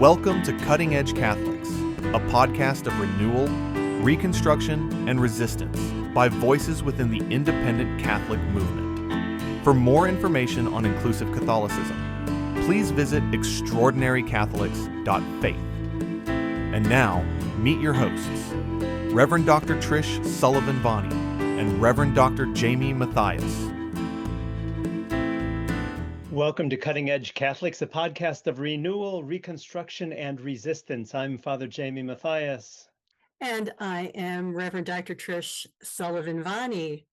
Welcome to Cutting Edge Catholics, a podcast of renewal, reconstruction, and resistance by voices within the independent Catholic movement. For more information on inclusive Catholicism, please visit extraordinarycatholics.faith. And now, meet your hosts, Reverend Dr. Trish Sullivan Bonney and Reverend Dr. Jayme Matthias. Welcome to Cutting Edge Catholics, a podcast of renewal, reconstruction, and resistance. I'm Father Jayme Matthias. And I am Reverend Dr. Trish Sullivan Bonney.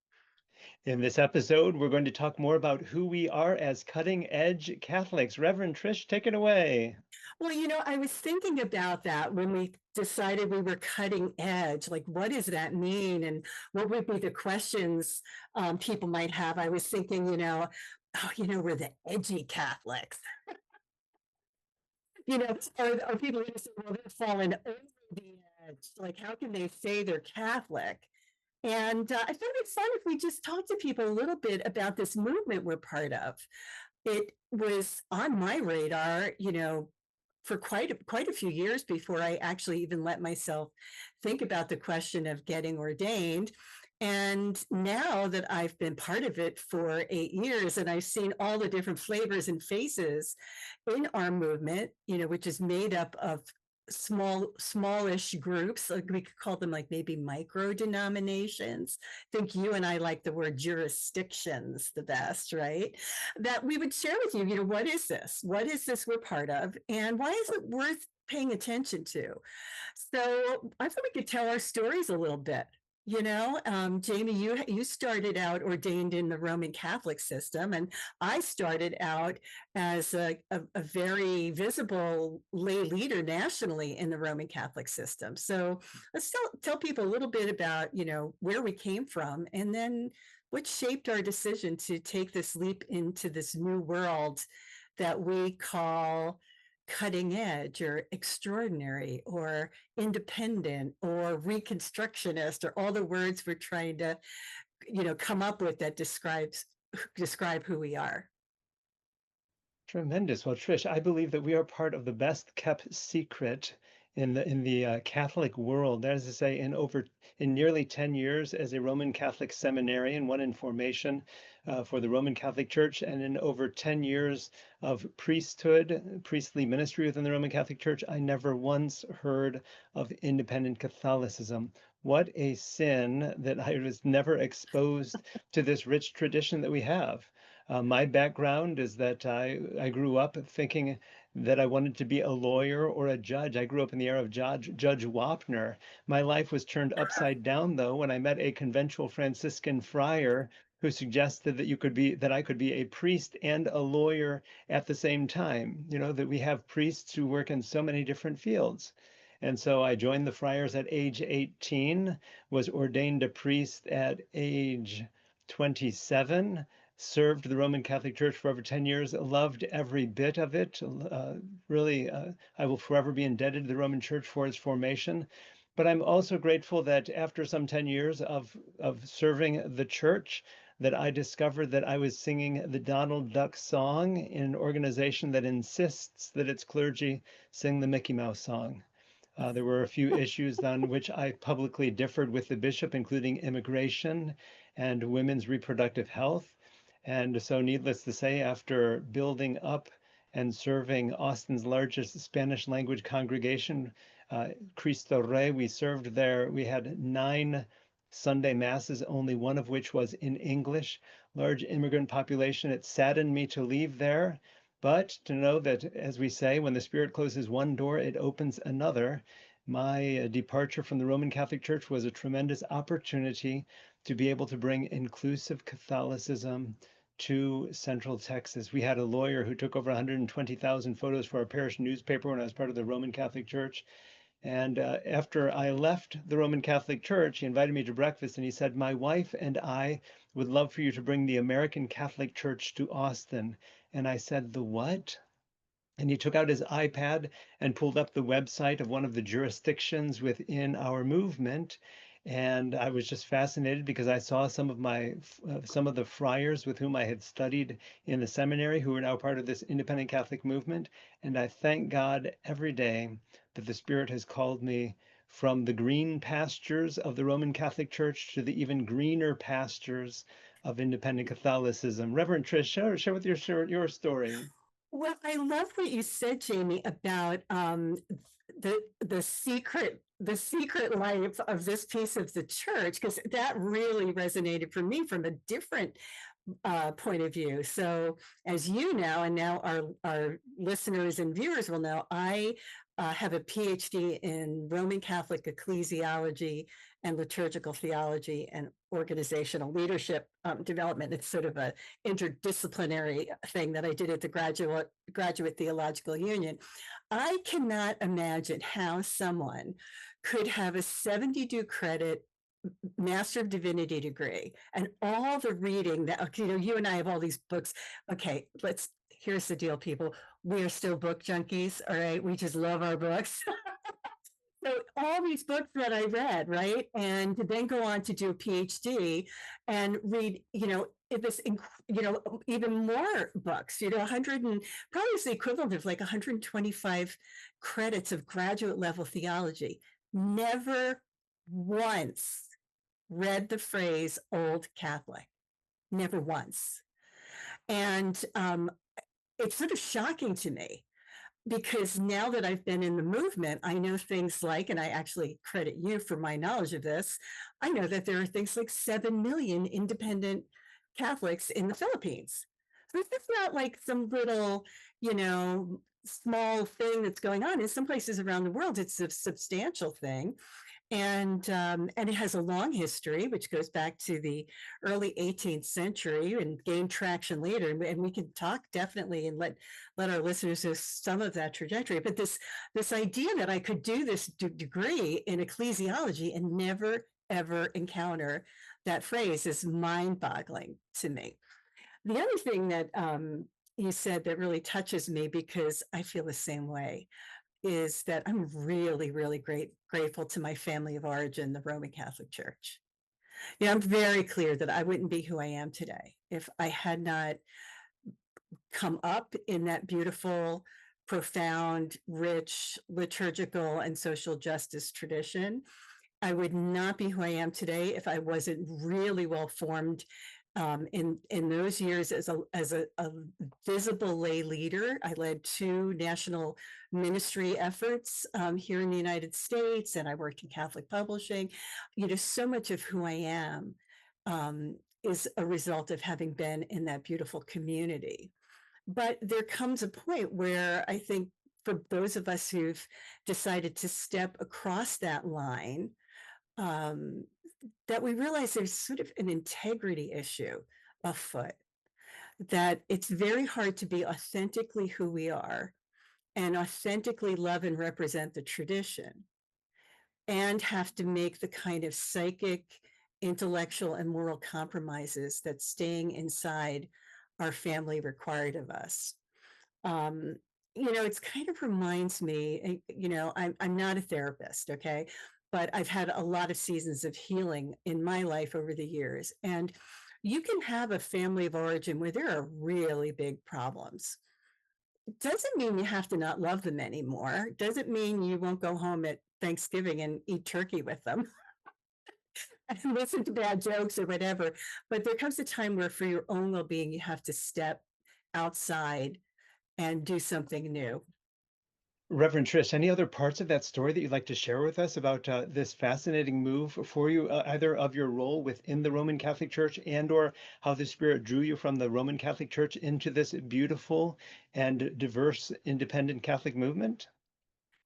In this episode, we're going to talk more about who we are as cutting edge Catholics. Reverend Trish, take it away. Well, I was thinking about that when we decided we were cutting edge. Like, what does that mean? And what would be the questions people might have? I was thinking, we're the edgy Catholics. Or people are going to say, well, they're falling over the edge. Like, how can they say they're Catholic? And I found it fun if we just talk to people a little bit about this movement we're part of. It was on my radar, for quite a few years before I actually even let myself think about the question of getting ordained. And now that I've been part of it for 8 years and I've seen all the different flavors and faces in our movement, which is made up of smallish groups, like we could call them like maybe micro denominations. I think you and I like the word jurisdictions the best, right? That we would share with you, what is this? What is this we're part of? And why is it worth paying attention to? So I thought we could tell our stories a little bit. Jayme, you started out ordained in the Roman Catholic system, and I started out as a very visible lay leader nationally in the Roman Catholic system. So let's tell people a little bit about, where we came from, and then what shaped our decision to take this leap into this new world that we call cutting edge or extraordinary or independent or reconstructionist, or all the words we're trying to come up with that describe who we are. Tremendous. Well, Trish, I believe that we are part of the best kept secret in the Catholic world. That is to say, in nearly 10 years as a Roman Catholic seminarian, one in formation for the Roman Catholic Church, and in over 10 years of priestly ministry within the Roman Catholic Church, I never once heard of independent Catholicism. What a sin that I was never exposed to this rich tradition that we have. My background is that I grew up thinking that I wanted to be a lawyer or a judge. I grew up in the era of Judge Wapner. My life was turned upside down, though, when I met a conventual Franciscan friar who suggested that I could be a priest and a lawyer at the same time. That we have priests who work in so many different fields. And so I joined the friars at age 18, was ordained a priest at age 27, served the Roman Catholic Church for over 10 years, loved every bit of it. I will forever be indebted to the Roman Church for its formation. But I'm also grateful that after some 10 years of serving the church, that I discovered that I was singing the Donald Duck song in an organization that insists that its clergy sing the Mickey Mouse song. There were a few issues on which I publicly differed with the bishop, including immigration and women's reproductive health. And so, needless to say, after building up and serving Austin's largest Spanish language congregation, Cristo Rey, we served there. We had 9 Sunday masses, only one of which was in English. Large immigrant population. It saddened me to leave there, but to know that, as we say, when the Spirit closes one door, it opens another. My departure from the Roman Catholic Church was a tremendous opportunity to be able to bring inclusive Catholicism to Central Texas. We had a lawyer who took over 120,000 photos for our parish newspaper when I was part of the Roman Catholic Church. And after I left the Roman Catholic Church, he invited me to breakfast and he said, "My wife and I would love for you to bring the American Catholic Church to Austin." And I said, "The what?" And he took out his iPad and pulled up the website of one of the jurisdictions within our movement. And I was just fascinated because I saw some of the friars with whom I had studied in the seminary who are now part of this independent Catholic movement. And I thank God every day that the Spirit has called me from the green pastures of the Roman Catholic Church to the even greener pastures of independent Catholicism. Reverend Trish, share with your story. Well, I love what you said, Jayme, about the secret life of this piece of the church, because that really resonated for me from a different point of view. So, as you know, and now our listeners and viewers will know, I have a PhD in Roman Catholic ecclesiology and liturgical theology and organizational leadership development. It's sort of a interdisciplinary thing that I did at the Graduate Theological Union. I cannot imagine how someone could have a 72 credit Master of Divinity degree and all the reading that, you and I have all these books. Okay, here's the deal, people. We are still book junkies. All right. We just love our books. So all these books that I read, right, and to then go on to do a PhD and read, even more books, 100 and probably it's the equivalent of like 125 credits of graduate level theology. Never once read the phrase old Catholic, never once. And it's sort of shocking to me because now that I've been in the movement, I know things like, and I actually credit you for my knowledge of this, I know that there are things like 7 million independent Catholics in the Philippines. So it's not like some little, small thing that's going on. In some places around the world, it's a substantial thing. And it has a long history, which goes back to the early 18th century and gained traction later. And we can talk definitely and let our listeners know some of that trajectory. But this idea that I could do this degree in ecclesiology and never ever encounter that phrase is mind-boggling to me. The other thing that you said that really touches me, because I feel the same way, is that I'm really, really grateful to my family of origin, the Roman Catholic Church. I'm very clear that I wouldn't be who I am today if I had not come up in that beautiful, profound, rich liturgical and social justice tradition. I would not be who I am today if I wasn't really well formed in those years as a visible lay leader. I led 2 national ministry efforts here in the United States, and I worked in Catholic publishing. So much of who I am is a result of having been in that beautiful community. But there comes a point where I think for those of us who've decided to step across that line, that we realize there's sort of an integrity issue afoot, that it's very hard to be authentically who we are and authentically love and represent the tradition and have to make the kind of psychic, intellectual, and moral compromises that staying inside our family required of us. It's kind of reminds me, I'm not a therapist, okay? But I've had a lot of seasons of healing in my life over the years. And you can have a family of origin where there are really big problems. It doesn't mean you have to not love them anymore. Doesn't mean you won't go home at Thanksgiving and eat turkey with them and listen to bad jokes or whatever. But there comes a time where for your own well-being, you have to step outside and do something new. Reverend Trish, any other parts of that story that you'd like to share with us about this fascinating move for you, either of your role within the Roman Catholic Church and or how the Spirit drew you from the Roman Catholic Church into this beautiful and diverse independent Catholic movement?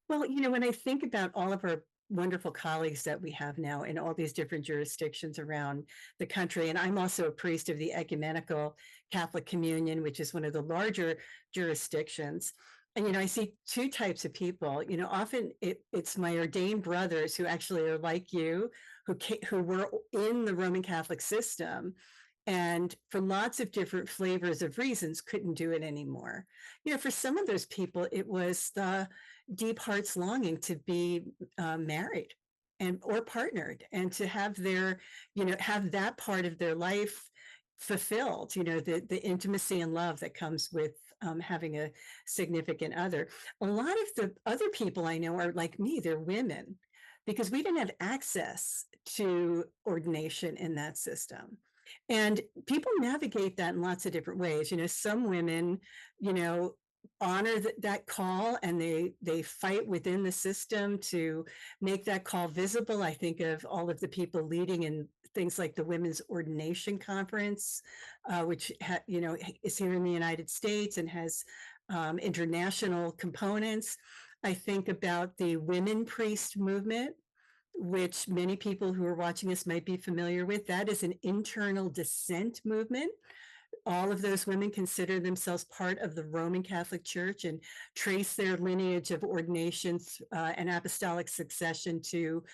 Well, when I think about all of our wonderful colleagues that we have now in all these different jurisdictions around the country, and I'm also a priest of the Ecumenical Catholic Communion, which is one of the larger jurisdictions. And, I see 2 types of people. Often it's my ordained brothers who actually are like you, who were in the Roman Catholic system, and for lots of different flavors of reasons couldn't do it anymore. For some of those people, it was the deep heart's longing to be married and or partnered, and to have their, have that part of their life fulfilled, the intimacy and love that comes with having a significant other. A lot of the other people I know are like me, they're women, because we didn't have access to ordination in that system. And people navigate that in lots of different ways. Some women, you know, honor that call, and they fight within the system to make that call visible. I think of all of the people leading in things like the Women's Ordination Conference, which is here in the United States and has international components. I think about the women priest movement, which many people who are watching this might be familiar with. That is an internal descent movement. All of those women consider themselves part of the Roman Catholic Church and trace their lineage of ordinations and apostolic succession to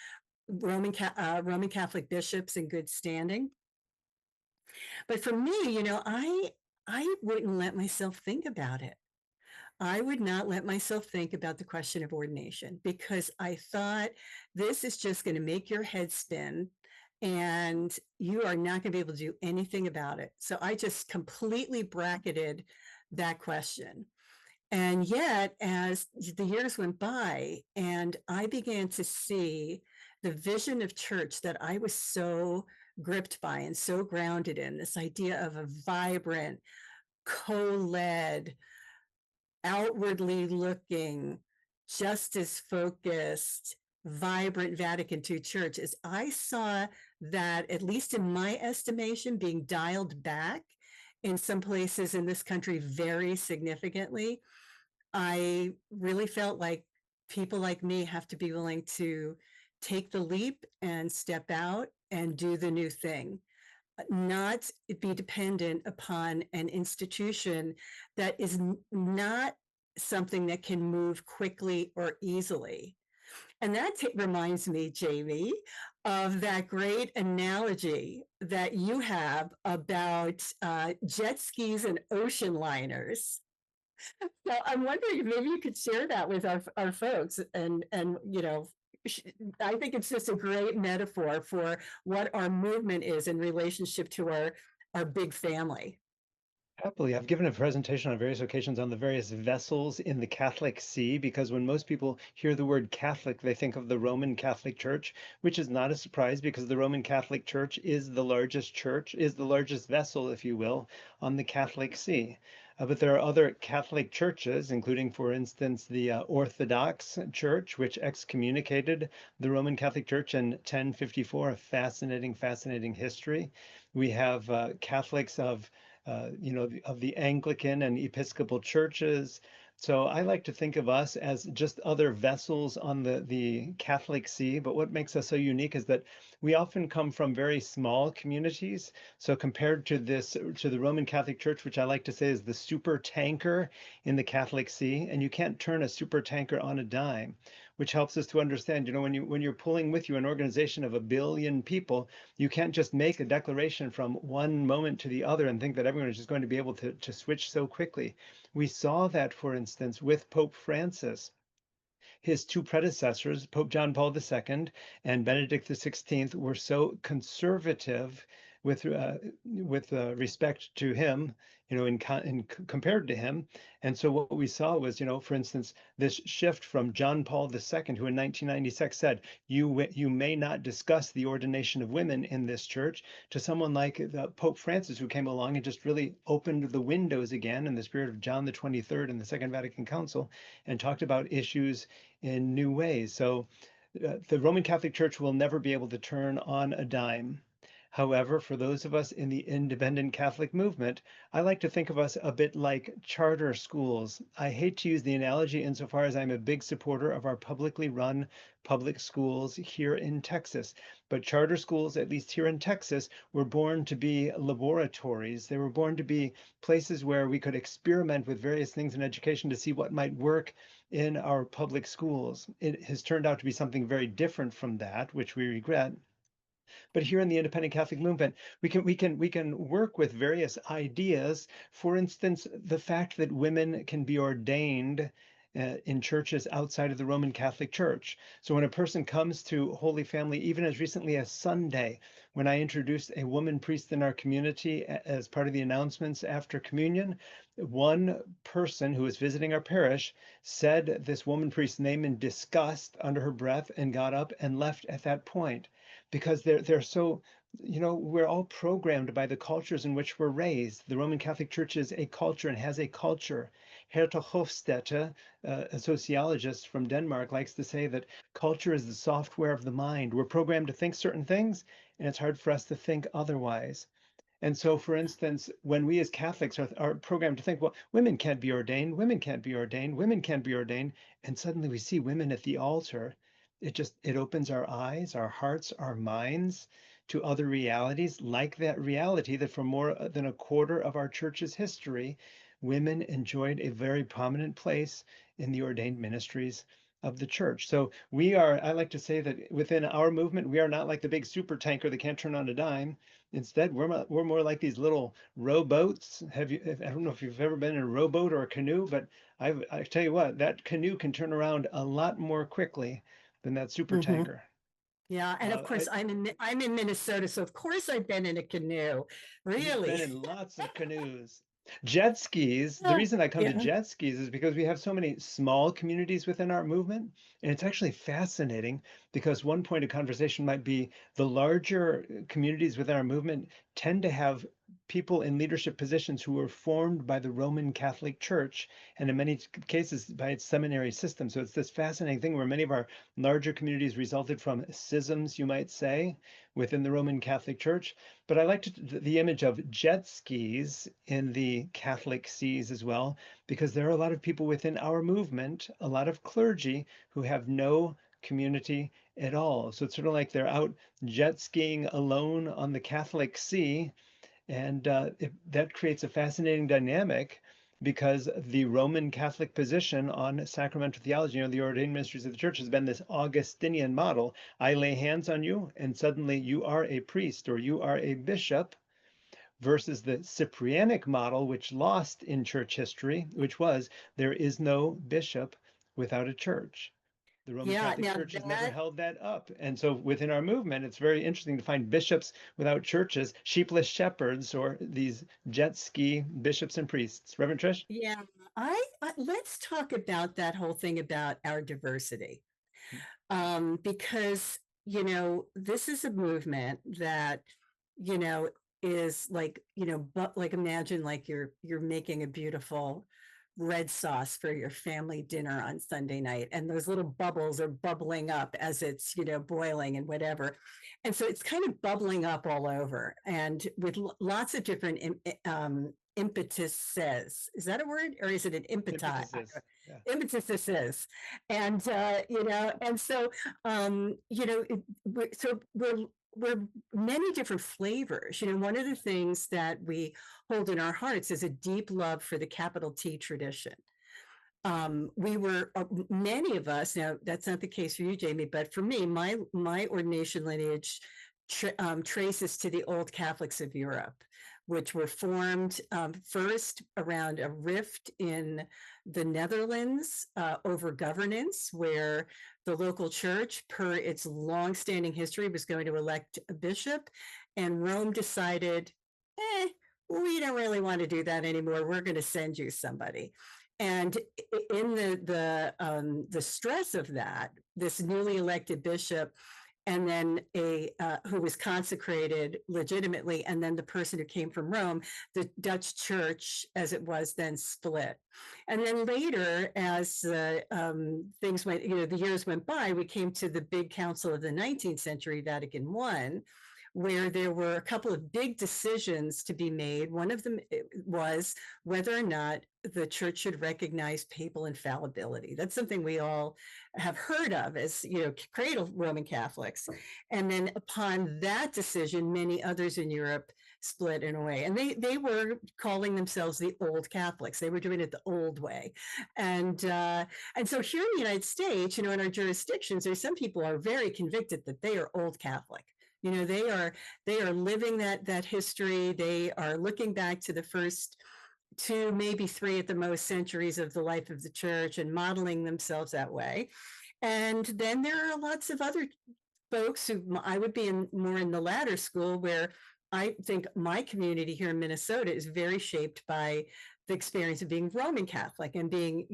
Roman Catholic bishops in good standing. But for me, I wouldn't let myself think about it. I would not let myself think about the question of ordination, because I thought this is just going to make your head spin and you are not going to be able to do anything about it. So I just completely bracketed that question. And yet, as the years went by and I began to see the vision of church that I was so gripped by and so grounded in, this idea of a vibrant, co-led, outwardly looking, justice focused, vibrant Vatican II church, as I saw that, at least in my estimation, being dialed back in some places in this country very significantly, I really felt like people like me have to be willing to take the leap and step out and do the new thing, not be dependent upon an institution that is not something that can move quickly or easily. And that reminds me, Jayme, of that great analogy that you have about jet skis and ocean liners. So I'm wondering if maybe you could share that with our folks, and I think it's just a great metaphor for what our movement is in relationship to our big family. Happily, I've given a presentation on various occasions on the various vessels in the Catholic See, because when most people hear the word Catholic, they think of the Roman Catholic Church, which is not a surprise because the Roman Catholic Church, is the largest vessel, if you will, on the Catholic See. But there are other Catholic churches, including, for instance, the Orthodox Church, which excommunicated the Roman Catholic Church in 1054, a fascinating history. We have Catholics of of the Anglican and Episcopal churches. So I like to think of us as just other vessels on the Catholic See. But what makes us so unique is that we often come from very small communities. So compared to the Roman Catholic Church, which I like to say is the super tanker in the Catholic See, and you can't turn a super tanker on a dime, which helps us to understand, when you're pulling with you an organization of 1 billion people, you can't just make a declaration from one moment to the other and think that everyone is just going to be able to switch so quickly. We saw that, for instance, with Pope Francis. His two predecessors, Pope John Paul II and Benedict XVI, were so conservative with respect to him, compared to him. And so what we saw was, for instance, this shift from John Paul II, who in 1996 said, you may not discuss the ordination of women in this church, to someone like Pope Francis, who came along and just really opened the windows again in the spirit of John the 23rd and the Second Vatican Council, and talked about issues in new ways. So the Roman Catholic Church will never be able to turn on a dime. However, for those of us in the independent Catholic movement, I like to think of us a bit like charter schools. I hate to use the analogy insofar as I'm a big supporter of our publicly run public schools here in Texas. But charter schools, at least here in Texas, were born to be laboratories. They were born to be places where we could experiment with various things in education to see what might work in our public schools. It has turned out to be something very different from that, which we regret. But here in the independent Catholic movement, we can work with various ideas. For instance, the fact that women can be ordained in churches outside of the Roman Catholic Church. So when a person comes to Holy Family, even as recently as Sunday, when I introduced a woman priest in our community as part of the announcements after communion, one person who was visiting our parish said this woman priest's name in disgust under her breath and got up and left at that point, because they're so, we're all programmed by the cultures in which we're raised. The Roman Catholic Church is a culture and has a culture. Herta Hofstede, a sociologist from Denmark, likes to say that culture is the software of the mind. We're programmed to think certain things, and it's hard for us to think otherwise. And so, for instance, when we as Catholics are programmed to think, well, women can't be ordained, women can't be ordained, women can't be ordained, and suddenly we see women at the altar, it opens our eyes, our hearts, our minds to other realities, like that reality that for more than a quarter of our church's history, women enjoyed a very prominent place in the ordained ministries of the church. So I like to say that within our movement, we are not like the big super tanker that can't turn on a dime. Instead, we're more like these little rowboats. I don't know if you've ever been in a rowboat or a canoe, but I tell you what, that canoe can turn around a lot more quickly than that super Mhm. tanker. Yeah, and of course I'm in Minnesota, so of course I've been in a canoe. You've been Really? in lots of canoes. Jet skis, the Oh, reason I come to yeah. jet skis is because we have so many small communities within our movement. And it's actually fascinating because one point of conversation might be the larger communities within our movement tend to have people in leadership positions who were formed by the Roman Catholic Church and in many cases by its seminary system. So it's this fascinating thing where many of our larger communities resulted from schisms, you might say, within the Roman Catholic Church. But I liked the image of jet skis in the Catholic seas as well, because there are a lot of people within our movement, a lot of clergy who have no community at all. So it's sort of like they're out jet skiing alone on the Catholic Sea. And that creates a fascinating dynamic because the Roman Catholic position on sacramental theology, the ordained ministries of the church, has been this Augustinian model. I lay hands on you, and suddenly you are a priest or you are a bishop, versus the Cyprianic model, which lost in church history, which was there is no bishop without a church. The Roman Yeah, Catholic now Church has never that held that up. And so within our movement, it's very interesting to find bishops without churches, sheepless shepherds, or these jet ski bishops and priests. Reverend Trish? yeah, let's talk about that whole thing about our diversity. Because this is a movement that you know is like but like imagine like you're making a beautiful red sauce for your family dinner on Sunday night, and those little bubbles are bubbling up as it's boiling and whatever, and so it's kind of bubbling up all over, and with lots of different impetus says, is that a word or is it an impetus? Impetus is. Yeah. Impetus is, and and so we're many different flavors. One of the things that we hold in our hearts is a deep love for the capital T tradition. We were many of us, now that's not the case for you, Jayme, but for me, my ordination lineage traces to the old Catholics of Europe, which were formed first around a rift in the Netherlands over governance, where the local church, per its longstanding history, was going to elect a bishop, and Rome decided, we don't really want to do that anymore. We're going to send you somebody. And in the stress of that, this newly elected bishop, and then who was consecrated legitimately, and then the person who came from Rome, the Dutch church, as it was then, split. And then later, as things went, the years went by, we came to the big council of the 19th century, Vatican I, where there were a couple of big decisions to be made. One of them was whether or not the church should recognize papal infallibility. That's something we all have heard of as, cradle Roman Catholics. And then upon that decision, many others in Europe split in a way. And they were calling themselves the old Catholics. They were doing it the old way. And so here in the United States, in our jurisdictions, there's some people are very convicted that they are old Catholic. They are living that history. They are looking back to the first 2, maybe 3 at the most centuries of the life of the church and modeling themselves that way. And then there are lots of other folks who I would be more in the latter school, where I think my community here in Minnesota is very shaped by the experience of being Roman Catholic and being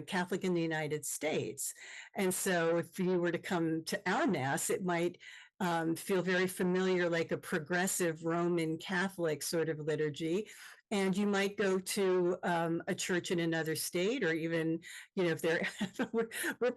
Catholic in the United States. And so if you were to come to our Mass, it might feel very familiar, like a progressive Roman Catholic sort of liturgy. And you might go to a church in another state, or even, if they're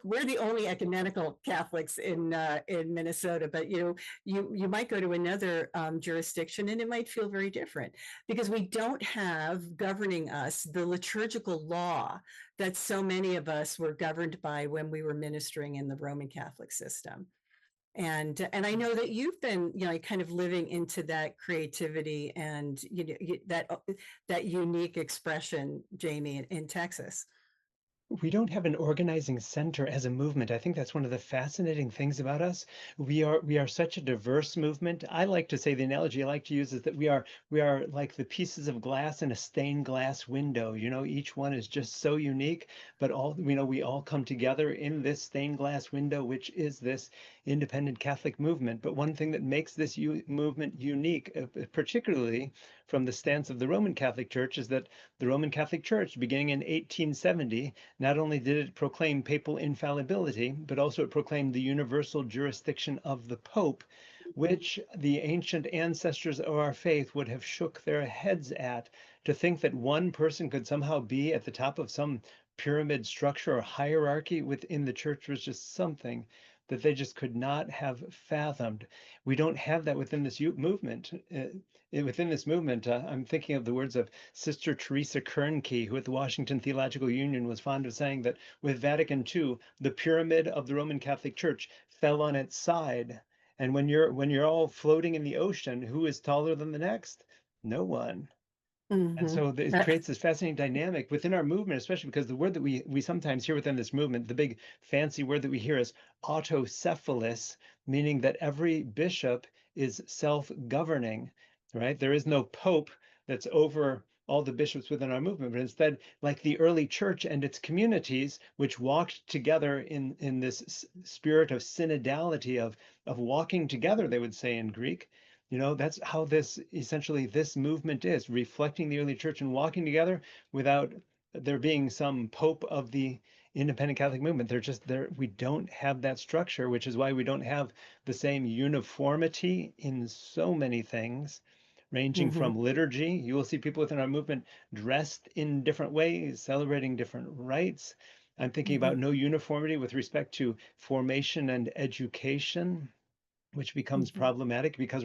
we're the only ecumenical Catholics in Minnesota, but you might go to another jurisdiction and it might feel very different, because we don't have governing us the liturgical law that so many of us were governed by when we were ministering in the Roman Catholic system. And I know that you've been, kind of living into that creativity and that unique expression, Jayme, in Texas. We don't have an organizing center as a movement. I think that's one of the fascinating things about us. We are such a diverse movement. I like to say, the analogy I like to use is that we are like the pieces of glass in a stained glass window. Each one is just so unique, but we all come together in this stained glass window, which is this independent Catholic movement. But one thing that makes this movement unique, particularly from the stance of the Roman Catholic Church, is that the Roman Catholic Church, beginning in 1870, not only did it proclaim papal infallibility, but also it proclaimed the universal jurisdiction of the Pope, which the ancient ancestors of our faith would have shook their heads at. To think that one person could somehow be at the top of some pyramid structure or hierarchy within the church was just something that they just could not have fathomed. We don't have that within this movement. Within this movement, I'm thinking of the words of Sister Teresa Kernke, who at the Washington Theological Union was fond of saying that with Vatican II, the pyramid of the Roman Catholic Church fell on its side. And when you're all floating in the ocean, who is taller than the next? No one. And Mm-hmm. so it creates this fascinating dynamic within our movement, especially because the word that we sometimes hear within this movement, the big fancy word that we hear is autocephalous, meaning that every bishop is self-governing, right? There is no pope that's over all the bishops within our movement, but instead, like the early church and its communities, which walked together in this spirit of synodality, of walking together, they would say in Greek. That's how this movement is, reflecting the early church and walking together without there being some pope of the independent Catholic movement. They're just there. We don't have that structure, which is why we don't have the same uniformity in so many things, ranging Mm-hmm. from liturgy. You will see people within our movement dressed in different ways, celebrating different rites. I'm thinking Mm-hmm. about no uniformity with respect to formation and education, which becomes Mm-hmm. problematic because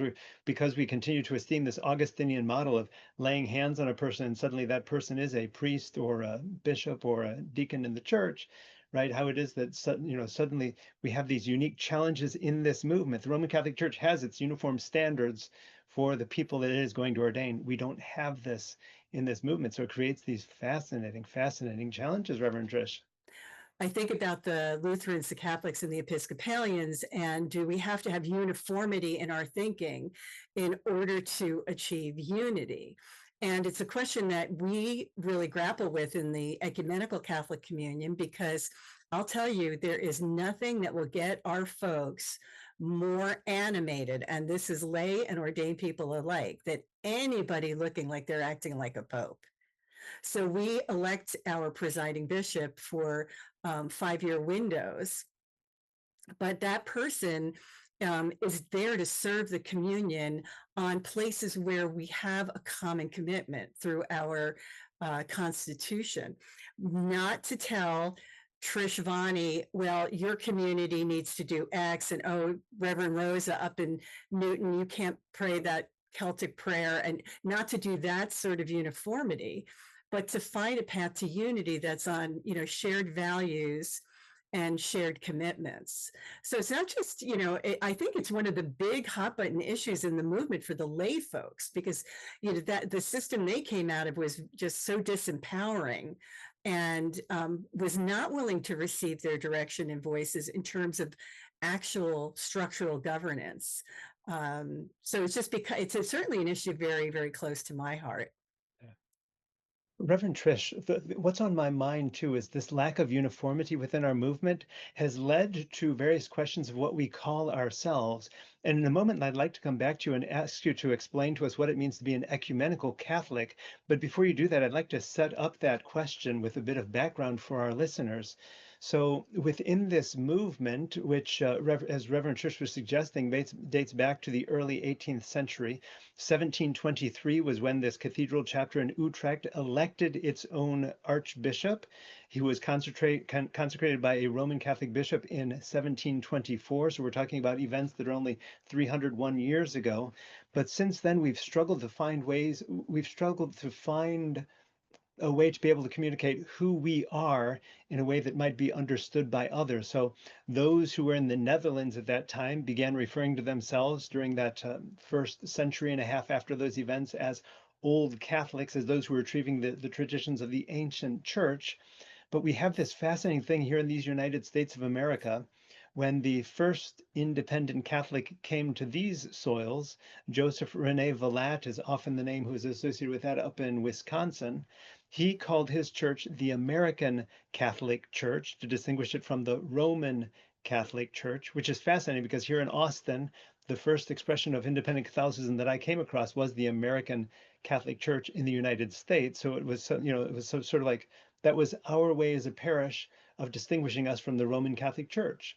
we continue to esteem this Augustinian model of laying hands on a person and suddenly that person is a priest or a bishop or a deacon in the church, right? How it is that suddenly we have these unique challenges in this movement. The Roman Catholic Church has its uniform standards for the people that it is going to ordain. We don't have this in this movement, so it creates these fascinating challenges, Reverend Trish. I think about the Lutherans, the Catholics, and the Episcopalians, and do we have to have uniformity in our thinking in order to achieve unity? And it's a question that we really grapple with in the Ecumenical Catholic Communion, because I'll tell you, there is nothing that will get our folks more animated, and this is lay and ordained people alike, that anybody looking like they're acting like a pope. So we elect our presiding bishop for 5-year windows, but that person is there to serve the communion on places where we have a common commitment through our Constitution, not to tell Trish Vani, well, your community needs to do X, and oh, Reverend Rosa up in Newton, you can't pray that Celtic prayer, and not to do that sort of uniformity, but to find a path to unity that's on, shared values and shared commitments. So it's not just, I think it's one of the big hot button issues in the movement for the lay folks, because, that the system they came out of was just so disempowering, and was not willing to receive their direction and voices in terms of actual structural governance. So it's just because it's certainly an issue very, very close to my heart. Reverend Trish, what's on my mind too is this lack of uniformity within our movement has led to various questions of what we call ourselves. And in a moment, I'd like to come back to you and ask you to explain to us what it means to be an ecumenical Catholic. But before you do that, I'd like to set up that question with a bit of background for our listeners. So, within this movement, which, as Reverend Trish was suggesting, dates back to the early 18th century, 1723 was when this cathedral chapter in Utrecht elected its own archbishop. He was consecrated by a Roman Catholic bishop in 1724. So we're talking about events that are only 301 years ago. But since then, we've struggled to find a way to be able to communicate who we are in a way that might be understood by others. So those who were in the Netherlands at that time began referring to themselves during that first century and a half after those events as Old Catholics, as those who were retrieving the traditions of the ancient church. But we have this fascinating thing here in these United States of America. When the first independent Catholic came to these soils, Joseph Rene Villatte is often the name who is associated with that up in Wisconsin. He called his church the American Catholic Church to distinguish it from the Roman Catholic Church, which is fascinating because here in Austin, the first expression of independent Catholicism that I came across was the American Catholic Church in the United States. So it was, it was sort of like that was our way as a parish of distinguishing us from the Roman Catholic Church.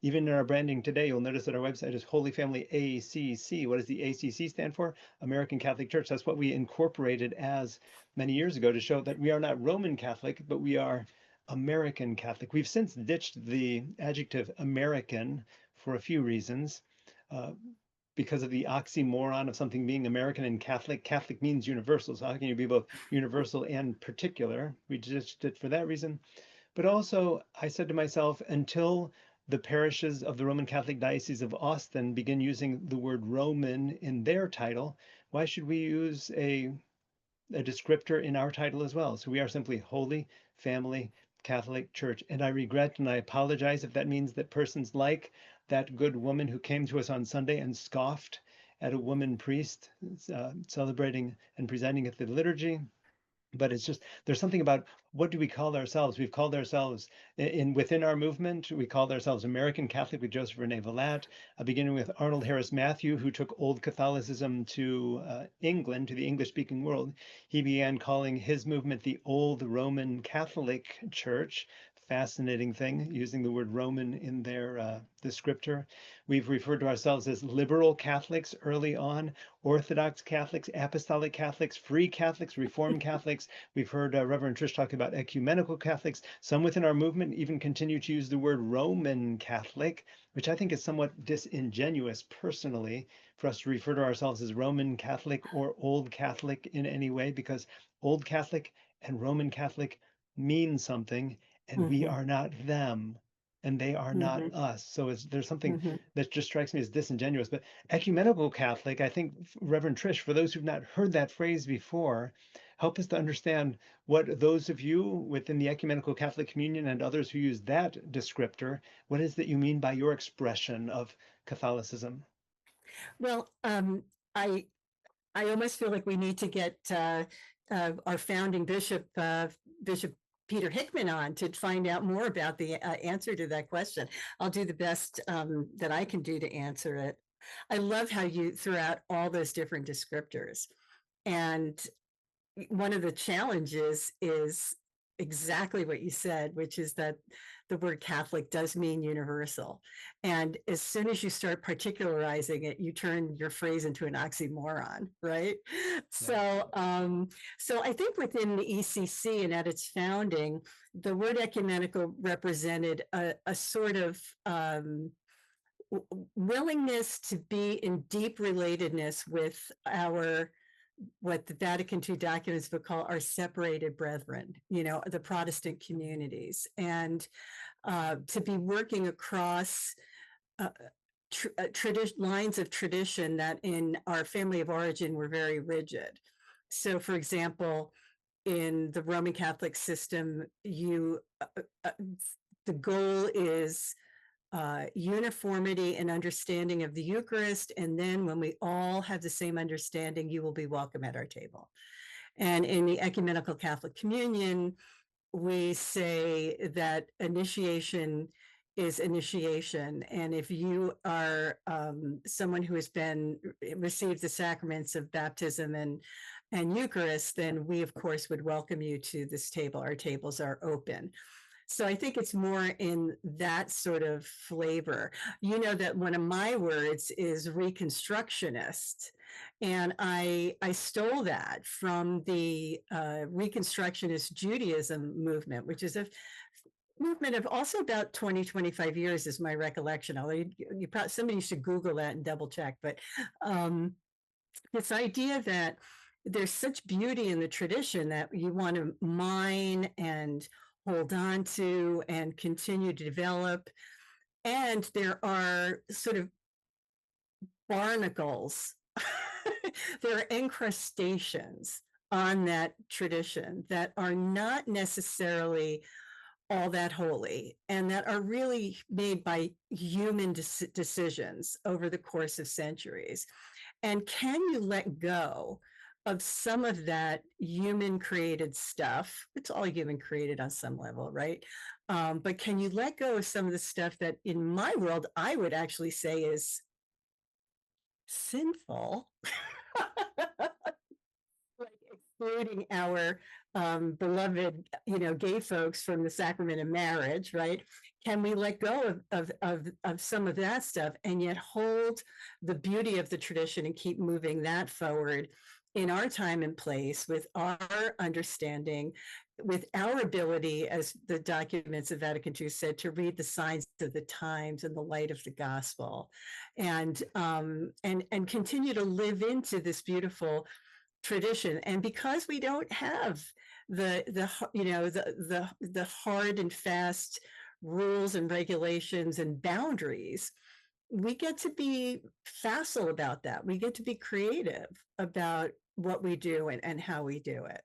Even in our branding today, you'll notice that our website is Holy Family ACC. What does the ACC stand for? American Catholic Church. That's what we incorporated as many years ago to show that we are not Roman Catholic, but we are American Catholic. We've since ditched the adjective American for a few reasons. Uh, because of the oxymoron of something being American and Catholic. Catholic means universal. So how can you be both universal and particular? We ditched it for that reason. But also, I said to myself, until the parishes of the Roman Catholic Diocese of Austin begin using the word Roman in their title, why should we use a descriptor in our title as well? So we are simply Holy Family Catholic Church. And I regret and I apologize if that means that persons like that good woman who came to us on Sunday and scoffed at a woman priest celebrating and presiding at the liturgy. But it's just there's something about what do we call ourselves? We've called ourselves within our movement. We called ourselves American Catholic with Joseph Rene Villatte, beginning with Arnold Harris Matthew, who took Old Catholicism to England, to the English-speaking world. He began calling his movement the Old Roman Catholic Church. Fascinating thing, using the word Roman in their descriptor. We've referred to ourselves as liberal Catholics early on, Orthodox Catholics, Apostolic Catholics, Free Catholics, Reformed Catholics. We've heard Reverend Trish talk about ecumenical Catholics. Some within our movement even continue to use the word Roman Catholic, which I think is somewhat disingenuous personally for us to refer to ourselves as Roman Catholic or Old Catholic in any way, because Old Catholic and Roman Catholic mean something, and we Mm-hmm, are not them and they are not mm-hmm, us. So there's something mm-hmm. that just strikes me as disingenuous. But ecumenical Catholic, I think, Reverend Trish, for those who've not heard that phrase before, help us to understand what those of you within the Ecumenical Catholic Communion and others who use that descriptor, what is that you mean by your expression of Catholicism? Well, I I almost feel like we need to get our founding bishop, Bishop Peter Hickman, on to find out more about the answer to that question. I'll do the best that I can do to answer it. I love how you threw out all those different descriptors. And one of the challenges is exactly what you said, which is that the word Catholic does mean universal. And as soon as you start particularizing it, you turn your phrase into an oxymoron, right? Yeah. So I think within the ECC and at its founding, the word ecumenical represented a sort of willingness to be in deep relatedness with our what the Vatican-free documents would call our separated brethren, the Protestant communities, and to be working across lines of tradition that in our family of origin were very rigid. So, for example, in the Roman Catholic system, the goal is uniformity and understanding of the Eucharist. And then when we all have the same understanding, you will be welcome at our table. And in the Ecumenical Catholic Communion, we say that initiation is initiation. And if you are someone who has been received the sacraments of baptism and Eucharist, then we, of course, would welcome you to this table. Our tables are open. So I think it's more in that sort of flavor. You know that one of my words is reconstructionist. And I stole that from the Reconstructionist Judaism movement, which is a movement of also about 20, 25 years is my recollection. Although you probably, somebody should Google that and double check. But this idea that there's such beauty in the tradition that you want to mine and hold on to and continue to develop. And there are sort of barnacles, there are incrustations on that tradition that are not necessarily all that holy and that are really made by human decisions over the course of centuries. And can you let go of some of that human created stuff? It's all human created on some level, right? But can you let go of some of the stuff that in my world, I would actually say is sinful? Like excluding our beloved, gay folks from the sacrament of marriage, right? Can we let go of some of that stuff and yet hold the beauty of the tradition and keep moving that forward in our time and place with our understanding, with our ability, as the documents of Vatican II said, to read the signs of the times in the light of the gospel, and continue to live into this beautiful tradition. And because we don't have the hard and fast rules and regulations and boundaries, we get to be facile about that. We get to be creative about what we do and how we do it.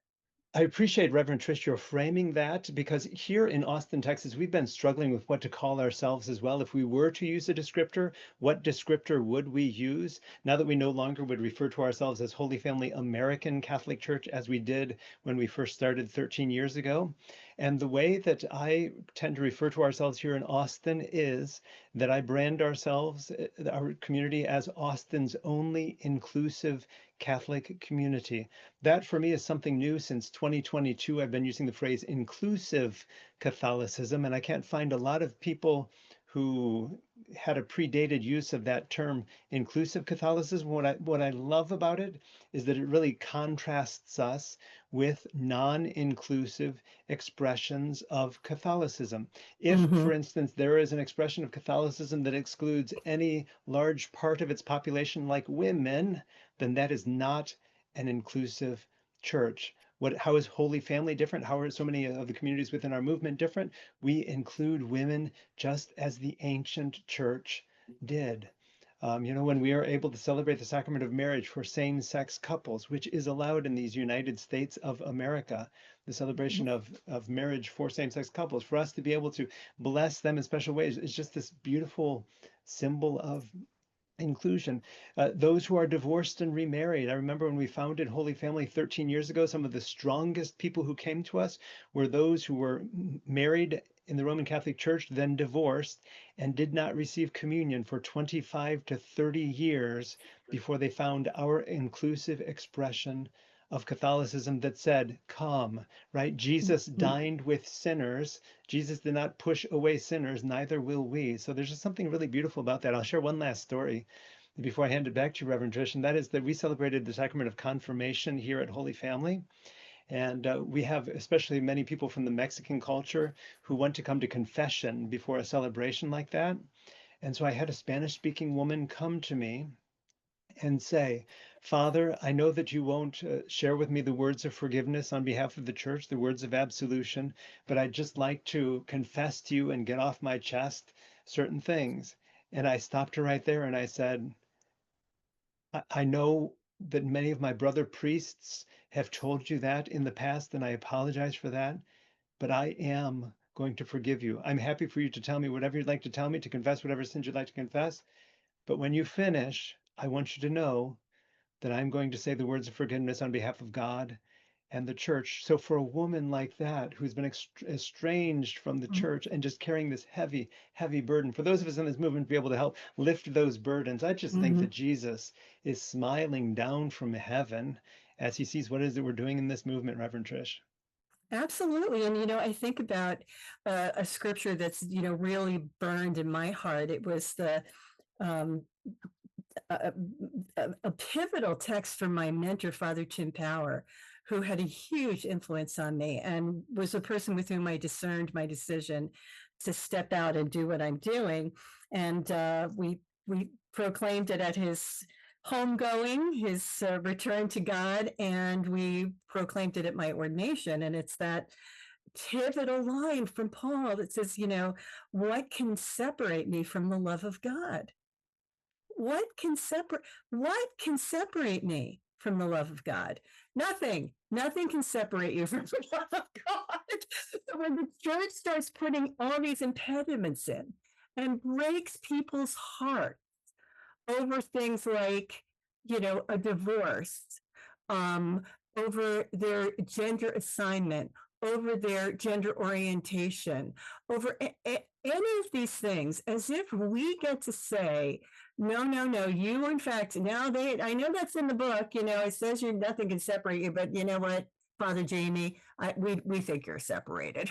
I appreciate, Reverend Trish, your framing that, because here in Austin, Texas, we've been struggling with what to call ourselves as well. If we were to use a descriptor, what descriptor would we use? Now that we no longer would refer to ourselves as Holy Family American Catholic Church as we did when we first started 13 years ago. And the way that I tend to refer to ourselves here in Austin is that I brand ourselves, our community, as Austin's only inclusive Catholic community. That for me is something new. Since 2022, I've been using the phrase inclusive Catholicism, and I can't find a lot of people who had a predated use of that term inclusive Catholicism. What I love about it is that it really contrasts us with non-inclusive expressions of Catholicism. If, for instance, there is an expression of Catholicism that excludes any large part of its population, like women, then that is not an inclusive church. How is Holy Family different? How are so many of the communities within our movement different? We include women just as the ancient church did. When we are able to celebrate the sacrament of marriage for same-sex couples, which is allowed in these United States of America, the celebration of marriage for same-sex couples, for us to be able to bless them in special ways is just this beautiful symbol of inclusion. Those who are divorced and remarried. I remember when we founded Holy Family 13 years ago, some of the strongest people who came to us were those who were married in the Roman Catholic Church, then divorced, and did not receive communion for 25 to 30 years before they found our inclusive expression of Catholicism that said, come, right? Jesus dined with sinners. Jesus did not push away sinners, neither will we. So there's just something really beautiful about that. I'll share one last story before I hand it back to you, Reverend Trish, and that is that we celebrated the sacrament of confirmation here at Holy Family. And we have especially many people from the Mexican culture who want to come to confession before a celebration like that. And so I had a Spanish-speaking woman come to me and say, Father, I know that you won't share with me the words of forgiveness on behalf of the church, the words of absolution, but I'd just like to confess to you and get off my chest certain things. And I stopped her right there and I said, I know that many of my brother priests have told you that in the past, and I apologize for that, but I am going to forgive you. I'm happy for you to tell me whatever you'd like to tell me, to confess whatever sins you'd like to confess. But when you finish, I want you to know that I'm going to say the words of forgiveness on behalf of God and the church. So for a woman like that, who's been estranged from the Mhm. church and just carrying this heavy, heavy burden, for those of us in this movement to be able to help lift those burdens, I just think that Mhm. Jesus is smiling down from heaven as he sees what it is that we're doing in this movement, Reverend Trish. Absolutely. And, I think about a scripture that's, really burned in my heart. It was um, a pivotal text from my mentor, Father Tim Power, who had a huge influence on me and was a person with whom I discerned my decision to step out and do what I'm doing. And we proclaimed it at his homegoing, his return to God, and we proclaimed it at my ordination. And it's that pivotal line from Paul that says, what can separate me from the love of God? What can separate me from the love of God? Nothing can separate you from the love of God. So when the church starts putting all these impediments in and breaks people's heart over things like, a divorce, um, over their gender assignment, over their gender orientation, over any of these things, as if we get to say, no, no, no, you, in fact, I know that's in the book, it says nothing can separate you, but you know what, Father Jayme, we think you're separated.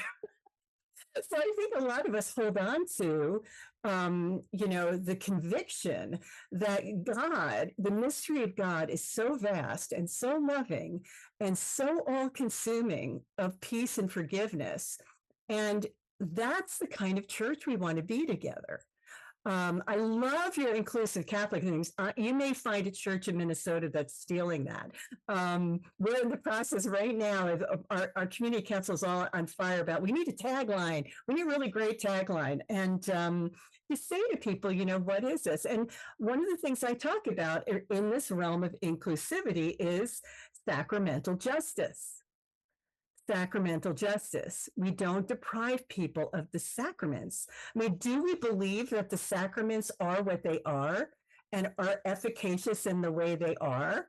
So I think a lot of us hold on to, the conviction that God, the mystery of God, is so vast and so loving and so all-consuming of peace and forgiveness, and that's the kind of church we want to be together. I love your inclusive Catholic things. You may find a church in Minnesota that's stealing that. We're in the process right now of our community council is all on fire about, we need a tagline. We need a really great tagline. And you say to people, what is this? And one of the things I talk about in this realm of inclusivity is sacramental justice. Sacramental justice. We don't deprive people of the sacraments. I mean, do we believe that the sacraments are what they are and are efficacious in the way they are,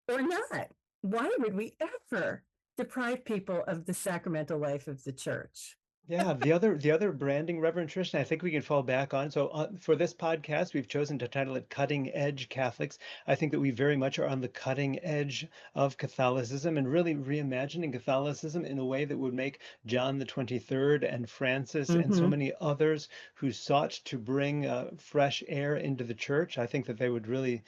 or not? Why would we ever deprive people of the sacramental life of the church? Yeah, the other branding, Reverend Trish, and I think we can fall back on. So for this podcast, we've chosen to title it "Cutting Edge Catholics." I think that we very much are on the cutting edge of Catholicism and really reimagining Catholicism in a way that would make John the 23rd and Francis and so Mm-hmm. many others who sought to bring fresh air into the church. I think that they would really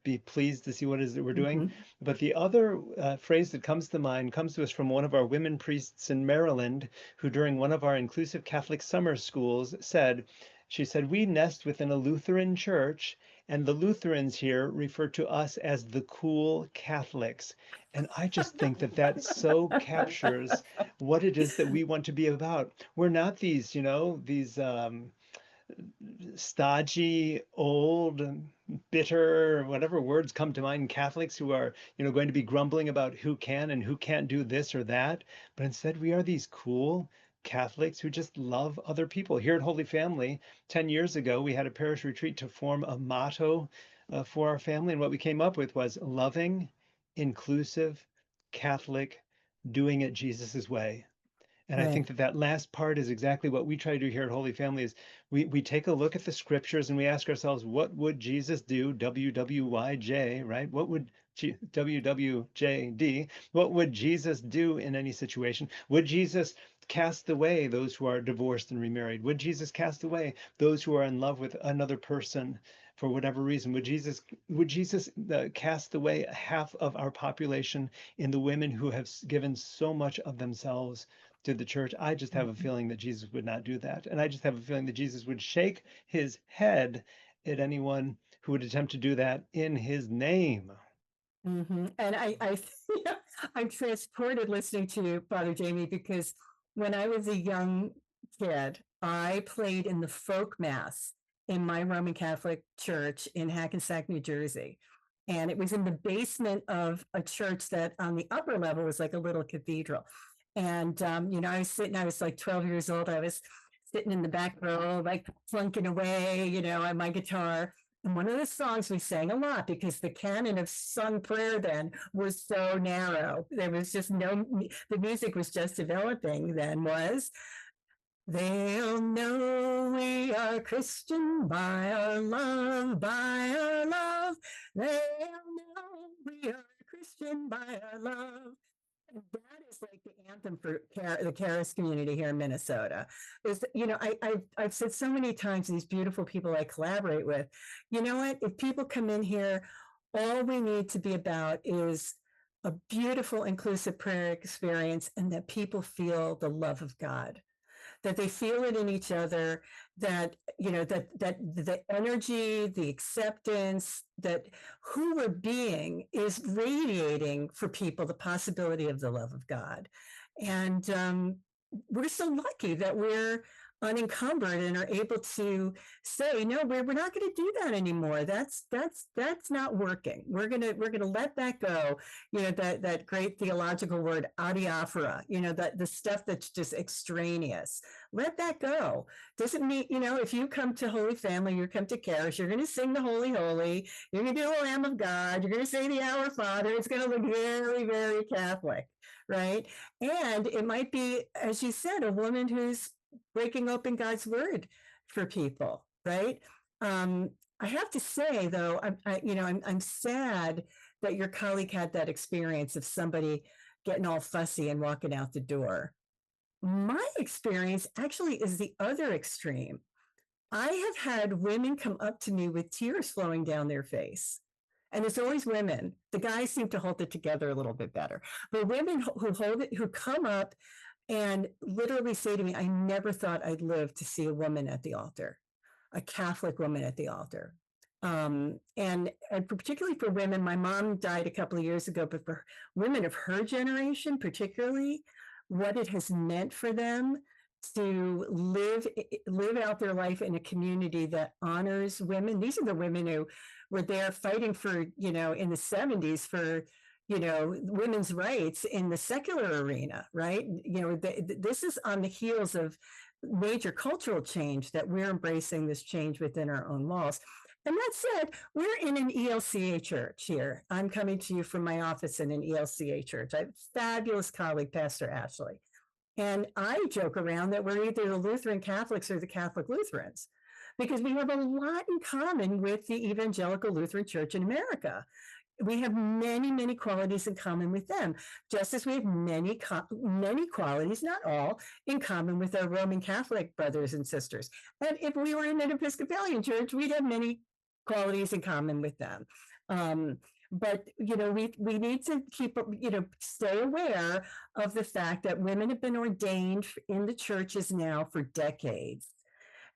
be pleased to see what it is that we're doing. Mm-hmm. But the other phrase that comes to mind comes to us from one of our women priests in Maryland who during one of our inclusive Catholic summer schools she said, we nest within a Lutheran church, and the Lutherans here refer to us as the cool Catholics. And I just think that that so captures what it is that we want to be about. We're not these, these stodgy, old, bitter, whatever words come to mind, Catholics who are, going to be grumbling about who can and who can't do this or that. But instead, we are these cool Catholics who just love other people. Here at Holy Family, 10 years ago, we had a parish retreat to form a motto for our family. And what we came up with was loving, inclusive, Catholic, doing it Jesus's way. And I Right. think that that last part is exactly what we try to do here at Holy Family is we take a look at the scriptures and we ask ourselves, what would Jesus do? WWYJ, right? What would WWJD? What would Jesus do in any situation? Would Jesus cast away those who are divorced and remarried? Would Jesus cast away those who are in love with another person for whatever reason? Would Jesus cast away half of our population in the women who have given so much of themselves to the church? I just have a feeling that Jesus would not do that. And I just have a feeling that Jesus would shake his head at anyone who would attempt to do that in his name. Mm-hmm. And I'm transported listening to you, Father Jayme, because when I was a young kid, I played in the folk mass in my Roman Catholic church in Hackensack, New Jersey. And it was in the basement of a church that on the upper level was like a little cathedral. And, I was like 12 years old. I was sitting in the back row, like flunking away, on my guitar. And one of the songs we sang a lot, because the canon of sung prayer then was so narrow. There was just the music was just developing then, was they'll know we are Christian by our love, by our love. They'll know we are Christian by our love. And that is like the anthem for the Charis community here in Minnesota. Is, I've said so many times, these beautiful people I collaborate with, you know what? If people come in here, all we need to be about is a beautiful, inclusive prayer experience, and that people feel the love of God, that they feel it in each other, that that the energy, the acceptance, that who we're being is radiating for people the possibility of the love of God. And we're so lucky that we're unencumbered and are able to say, no, we're not going to do that anymore. That's not working. We're gonna let that go. That great theological word adiaphora, that the stuff that's just extraneous, let that go. Doesn't mean, if you come to Holy Family, you come to Charis, you're going to sing the Holy Holy, you're going to do the Lamb of God, you're going to say the Our Father. It's going to look very, very Catholic, right? And it might be, as you said, a woman who's breaking open God's word for people, right? I have to say, though, I'm sad that your colleague had that experience of somebody getting all fussy and walking out the door. My experience actually is the other extreme. I have had women come up to me with tears flowing down their face. And it's always women. The guys seem to hold it together a little bit better. But women who come up and literally say to me, I never thought I'd live to see a woman at the altar, a Catholic woman at the altar. And particularly for women, my mom died a couple of years ago, but for women of her generation, particularly, what it has meant for them to live out their life in a community that honors women. These are the women who were there fighting for, in the 70s for, women's rights in the secular arena, right? This is on the heels of major cultural change that we're embracing this change within our own walls. And that said, we're in an ELCA church here. I'm coming to you from my office in an ELCA church. I have a fabulous colleague, Pastor Ashley. And I joke around that we're either the Lutheran Catholics or the Catholic Lutherans, because we have a lot in common with the Evangelical Lutheran Church in America. We have many, many qualities in common with them, just as we have many qualities, not all, in common with our Roman Catholic brothers and sisters. And if we were in an Episcopalian church, we'd have many qualities in common with them. But we need to stay aware of the fact that women have been ordained in the churches now for decades.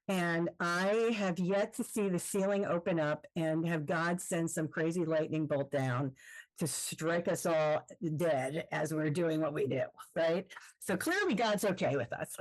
And I have yet to see the ceiling open up and have God send some crazy lightning bolt down to strike us all dead as we're doing what we do, right? So clearly God's okay with us.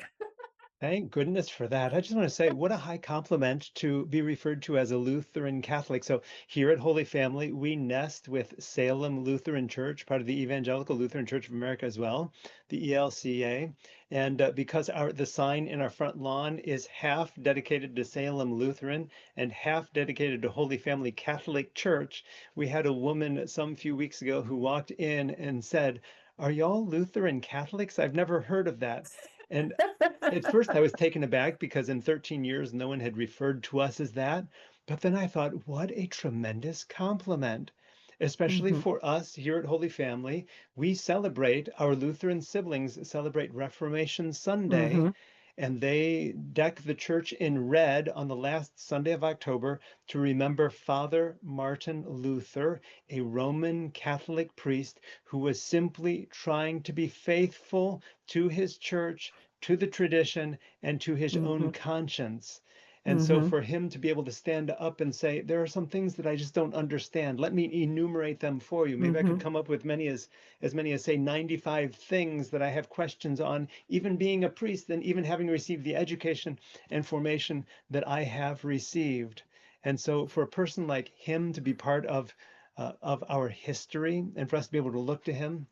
Thank goodness for that. I just want to say, what a high compliment to be referred to as a Lutheran Catholic. So here at Holy Family, we nest with Salem Lutheran Church, part of the Evangelical Lutheran Church of America as well, the ELCA. And because the sign in our front lawn is half dedicated to Salem Lutheran and half dedicated to Holy Family Catholic Church, we had a woman some few weeks ago who walked in and said, "Are y'all Lutheran Catholics? I've never heard of that." And at first I was taken aback because in 13 years, no one had referred to us as that. But then I thought, what a tremendous compliment, especially Mhm. for us here at Holy Family. We celebrate, our Lutheran siblings celebrate Reformation Sunday, Mhm. and they deck the church in red on the last Sunday of October to remember Father Martin Luther, a Roman Catholic priest who was simply trying to be faithful to his church, to the tradition, and to his own Mhm. conscience. And so Mhm. for him to be able to stand up and say, there are some things that I just don't understand. Let me enumerate them for you. Maybe I could Mhm. come up with as many as say 95 things that I have questions on, even being a priest and even having received the education and formation that I have received. And so for a person like him to be part of our history and for us to be able to look to him,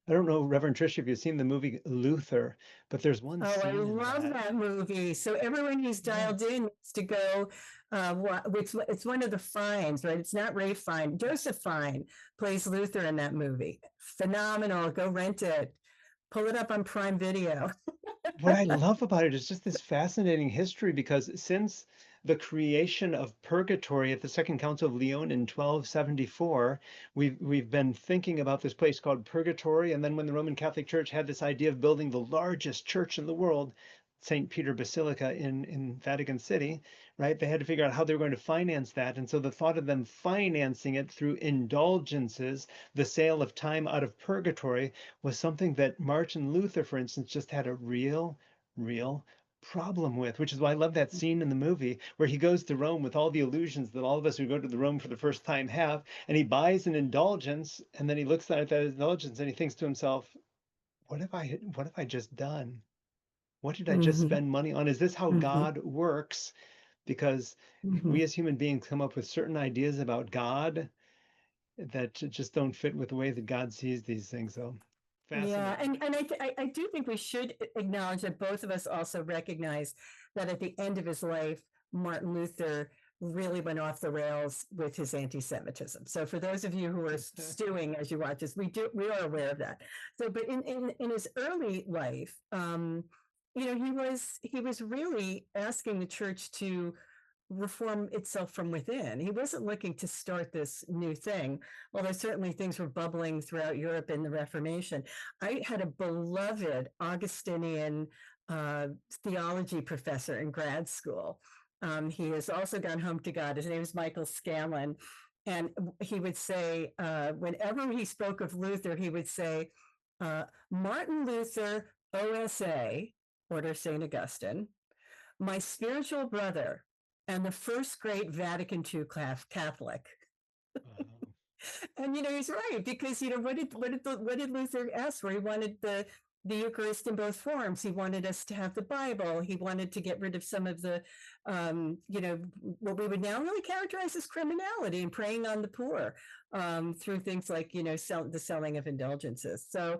I don't know, Reverend Trish, if you've seen the movie Luther, but there's one Oh, I scene in love that. that movie. So everyone who's Yeah. dialed in needs to go. It's one of the Fiennes, right? It's not Ray Fiennes. Joseph Fiennes plays Luther in that movie. Phenomenal. Go rent it. Pull it up on Prime Video. What I love about it is just this fascinating history because since the creation of purgatory at the Second Council of Lyon in 1274, we've been thinking about this place called purgatory. And then when the Roman Catholic Church had this idea of building the largest church in the world, St. Peter Basilica in Vatican City, right? They had to figure out how they were going to finance that. And so the thought of them financing it through indulgences, the sale of time out of purgatory, was something that Martin Luther, for instance, just had a real problem with, which is why I love that scene in the movie where he goes to Rome with all the illusions that all of us who go to the Rome for the first time have, and he buys an indulgence, and then he looks at that indulgence and he thinks to himself, what have I just done? What did I just Mm-hmm. spend money on? Is this how Mm-hmm. God works? Because Mm-hmm. we as human beings come up with certain ideas about God that just don't fit with the way that God sees these things. So Yeah, fascinating. I do think we should acknowledge that both of us also recognize that at the end of his life, Martin Luther really went off the rails with his anti-Semitism. So for those of you who are stewing as you watch this, we are aware of that. So, but in his early life, he was really asking the church to reform itself from within. He wasn't looking to start this new thing, although certainly things were bubbling throughout Europe in the Reformation. I had a beloved Augustinian uh, theology professor in grad school. He has also gone home to God. His name is Michael Scanlon. And he would say, whenever he spoke of Luther, he would say, Martin Luther, OSA, Order St. Augustine, my spiritual brother, and the first great Vatican II Catholic. Wow. And he's right, because what did Luther ask for? He wanted the Eucharist in both forms. He wanted us to have the Bible. He wanted to get rid of some of the what we would now really characterize as criminality and preying on the poor through things like the selling of indulgences. So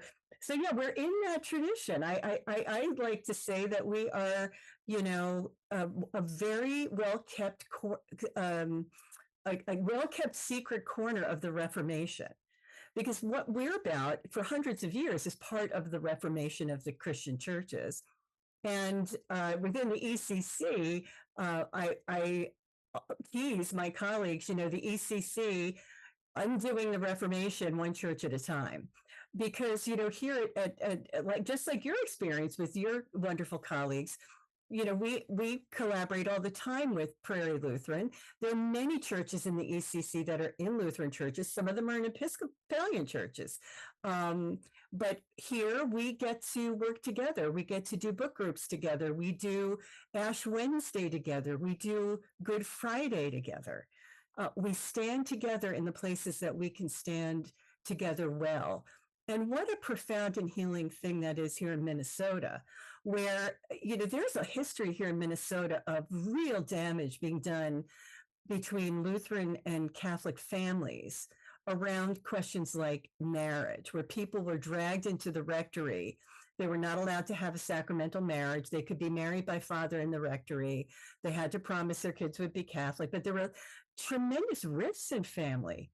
yeah, we're in that tradition. I like to say that we are a very well kept a well-kept secret corner of the Reformation, because what we're about for hundreds of years is part of the Reformation of the Christian churches. And within the ECC, I tease my colleagues, the ECC undoing the Reformation one church at a time. Because, here at like, just like your experience with your wonderful colleagues, we collaborate all the time with Prairie Lutheran. There are many churches in the ECC that are in Lutheran churches. Some of them are in Episcopalian churches. But here we get to work together. We get to do book groups together. We do Ash Wednesday together. We do Good Friday together. We stand together in the places that we can stand together well. And what a profound and healing thing that is here in Minnesota, where there's a history here in Minnesota of real damage being done between Lutheran and Catholic families around questions like marriage, where people were dragged into the rectory. They were not allowed to have a sacramental marriage. They could be married by father in the rectory. They had to promise their kids would be Catholic, but there were tremendous rifts in family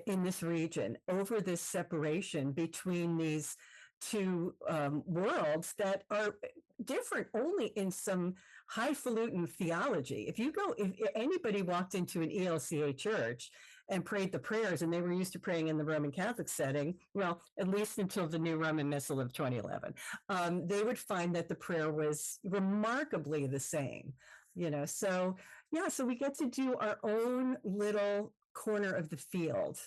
in this region over this separation between these two worlds that are different only in some highfalutin theology. If anybody walked into an ELCA church and prayed the prayers, and they were used to praying in the Roman Catholic setting, well, at least until the New Roman Missal of 2011, they would find that the prayer was remarkably the same. So yeah, so we get to do our own little corner of the field,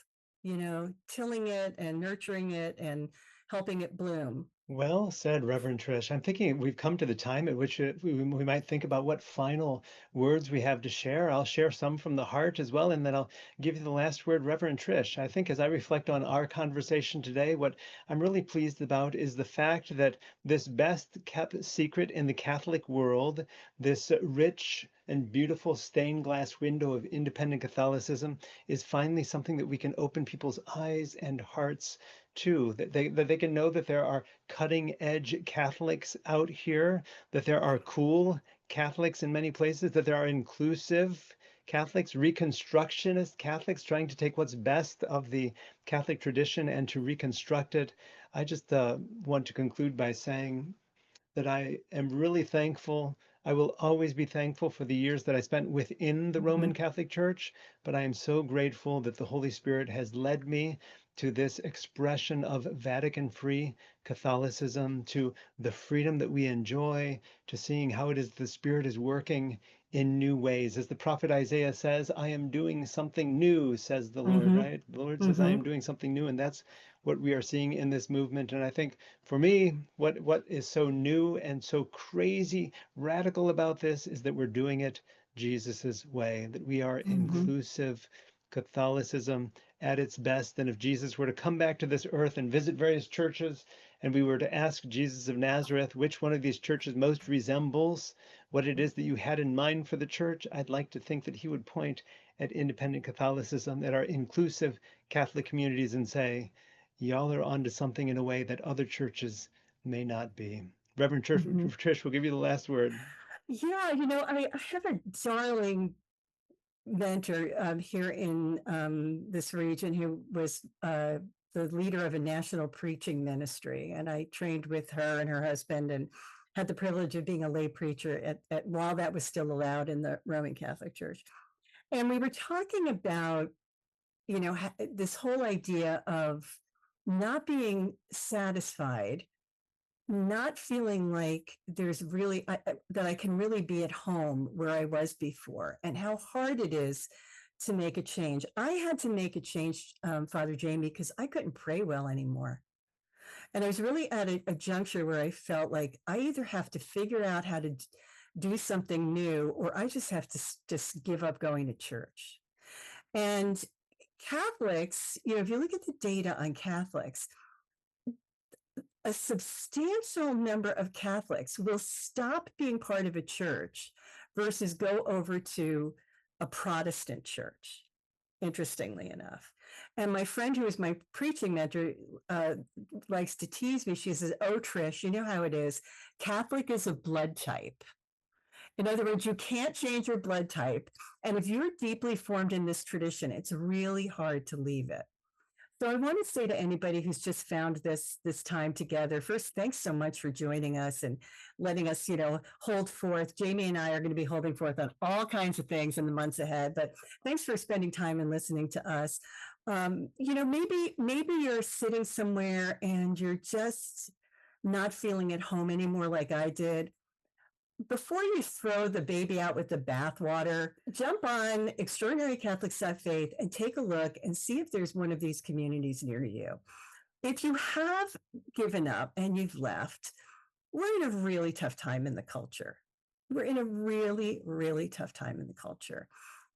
tilling it and nurturing it and helping it bloom. Well said, Reverend Trish. I'm thinking we've come to the time at which we might think about what final words we have to share. I'll share some from the heart as well, and then I'll give you the last word, Reverend Trish. I think as I reflect on our conversation today, what I'm really pleased about is the fact that this best kept secret in the Catholic world, this rich and beautiful stained glass window of independent Catholicism, is finally something that we can open people's eyes and hearts to, that they can know that there are cutting edge Catholics out here, that there are cool Catholics in many places, that there are inclusive Catholics, Reconstructionist Catholics trying to take what's best of the Catholic tradition and to reconstruct it. I just want to conclude by saying that I am really thankful. I will always be thankful for the years that I spent within the Roman Mhm. Catholic Church, but I am so grateful that the Holy Spirit has led me to this expression of Vatican-free Catholicism, to the freedom that we enjoy, to seeing how it is the Spirit is working in new ways. As the prophet Isaiah says, I am doing something new, says the Lord, Mhm. right? The Lord says, I Mhm. am doing something new. And that's what we are seeing in this movement. And I think for me, what is so new and so crazy radical about this is that we're doing it Jesus's way, that we are Mhm. inclusive Catholicism at its best. And if Jesus were to come back to this earth and visit various churches, and we were to ask Jesus of Nazareth which one of these churches most resembles what it is that you had in mind for the church, I'd like to think that he would point at independent Catholicism, at our inclusive Catholic communities, and say, y'all are onto something in a way that other churches may not be. Reverend Trish, Mhm. Trish will give you the last word. Yeah, I have a darling mentor here in this region who was the leader of a national preaching ministry. And I trained with her and her husband and had the privilege of being a lay preacher while that was still allowed in the Roman Catholic Church. And we were talking about, this whole idea of not being satisfied, not feeling like there's really that I can really be at home where I was before, and how hard it is to make a change. I had to make a change, Father Jayme, because I couldn't pray well anymore. And I was really at a juncture where I felt like I either have to figure out how to do something new, or I just have to just give up going to church. And Catholics, if you look at the data on Catholics, a substantial number of Catholics will stop being part of a church versus go over to a Protestant church, interestingly enough. And my friend, who is my preaching mentor, uh, likes to tease me. She says, "Oh, Trish, you know how it is. Catholic is a blood type. In other words, you can't change your blood type. And if you're deeply formed in this tradition, it's really hard to leave it." So I want to say to anybody who's just found this time together, first, thanks so much for joining us and letting us, hold forth. Jayme and I are going to be holding forth on all kinds of things in the months ahead. But thanks for spending time and listening to us. Maybe you're sitting somewhere and you're just not feeling at home anymore, like I did. Before you throw the baby out with the bathwater, jump on Extraordinary Catholics Have Faith and take a look and see if there's one of these communities near you. If you have given up and you've left, we're in a really tough time in the culture. We're in a really, really tough time in the culture.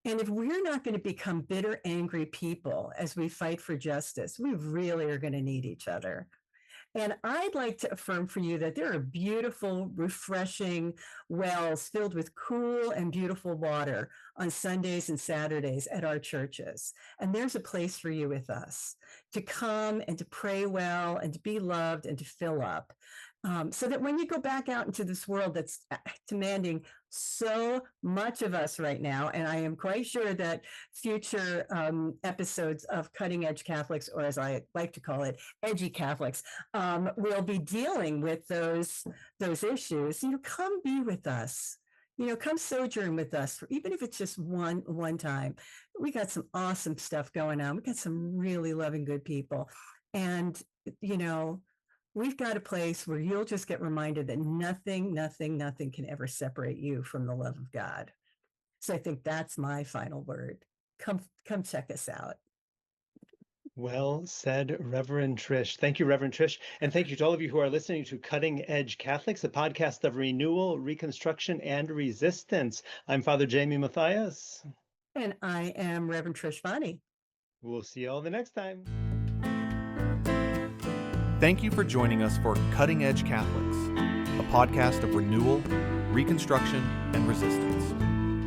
And if we're not going to become bitter, angry people as we fight for justice, we really are going to need each other. And I'd like to affirm for you that there are beautiful, refreshing wells filled with cool and beautiful water on Sundays and Saturdays at our churches. And there's a place for you with us to come and to pray well and to be loved and to fill up. So that when you go back out into this world that's demanding so much of us right now, and I am quite sure that future episodes of Cutting Edge Catholics, or as I like to call it, Edgy Catholics, will be dealing with those issues. Come be with us. Come sojourn with us, even if it's just one time. We got some awesome stuff going on. We got some really loving, good people, and you know we've got a place where you'll just get reminded that nothing, nothing, nothing can ever separate you from the love of God. So I think that's my final word. Come check us out. Well said, Reverend Trish. Thank you, Reverend Trish. And thank you to all of you who are listening to Cutting Edge Catholics, a podcast of renewal, reconstruction, and resistance. I'm Father Jayme Matthias. And I am Reverend Trish Father. We'll see you all the next time. Thank you for joining us for Cutting Edge Catholics, a podcast of renewal, reconstruction, and resistance.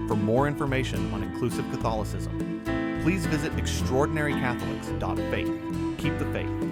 For more information on inclusive Catholicism, please visit extraordinarycatholics.faith. Keep the faith.